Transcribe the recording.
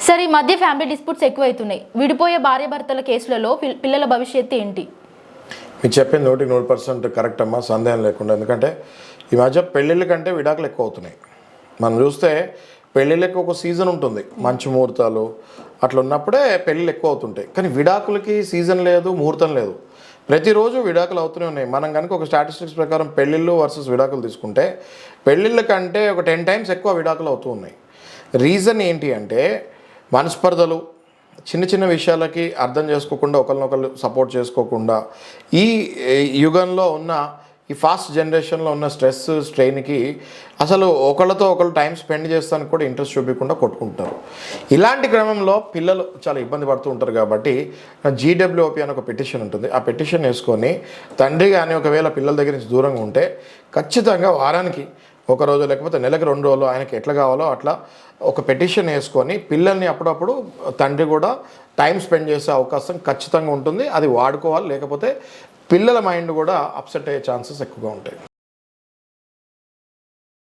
Sir, ఈ మధ్య family disputes ఎక్కువైతున్నాయి. విడిపోయే భార్యాభర్తల కేసులలో పిల్లల భవిష్యత్తు ఏంటి? మీరు చెప్పింది 100% కరెక్ట్ అమ్మా, సందేహం లేకుండా. ఎందుకంటే ఈ మధ్య పెళ్ళిళ్ళ కంటే విడాకులు ఎక్కువ అవుతున్నాయి. మనం చూస్తే పెళ్ళిళ్ళకి ఒక సీజన్ ఉంటుంది, మంచి ముహూర్తాలు అట్లా ఉన్నప్పుడే పెళ్ళిళ్ళు ఎక్కువ అవుతుంటాయి. కానీ విడాకులకి సీజన్ లేదు, ముహూర్తం లేదు, ప్రతిరోజు విడాకులు అవుతూనే ఉన్నాయి. మనం కనుక ఒక స్టాటిస్టిక్స్ ప్రకారం పెళ్ళిళ్ళు వర్సెస్ విడాకులు తీసుకుంటే పెళ్ళిళ్ళ కంటే ఒక 10 టైమ్స్ ఎక్కువ విడాకులు అవుతూ ఉన్నాయి. రీజన్ ఏంటి అంటే మనస్పర్ధలు, చిన్న చిన్న విషయాలకి అర్థం చేసుకోకుండా ఒకరినొకరు సపోర్ట్ చేసుకోకుండా, ఈ యుగంలో ఉన్న ఈ ఫాస్ట్ జనరేషన్లో ఉన్న స్ట్రెస్ స్ట్రెయిన్కి అసలు ఒకళ్ళతో ఒకళ్ళు టైం స్పెండ్ చేస్తానికి కూడా ఇంట్రెస్ట్ చూపించకుండా కొట్టుకుంటారు. ఇలాంటి క్రమంలో పిల్లలు చాలా ఇబ్బంది పడుతూ ఉంటారు. కాబట్టి జీడబ్ల్యూఓపీ అని ఒక పిటిషన్ ఉంటుంది. ఆ పిటిషన్ వేసుకొని తండ్రి కానీ ఒకవేళ పిల్లల దగ్గర నుంచి దూరంగా ఉంటే ఖచ్చితంగా వారానికి ఒక రోజు లేకపోతే నెలకు 2 రోజులు ఆయనకి ఎట్లా కావాలో అట్లా ఒక పిటిషన్ వేసుకొని పిల్లల్ని అప్పుడప్పుడు తండ్రి కూడా టైం స్పెండ్ చేసే అవకాశం ఖచ్చితంగా ఉంటుంది. అది వాడుకోవాలి, లేకపోతే పిల్లల మైండ్ కూడా అప్సెట్ అయ్యే ఛాన్సెస్ ఎక్కువగా ఉంటాయి.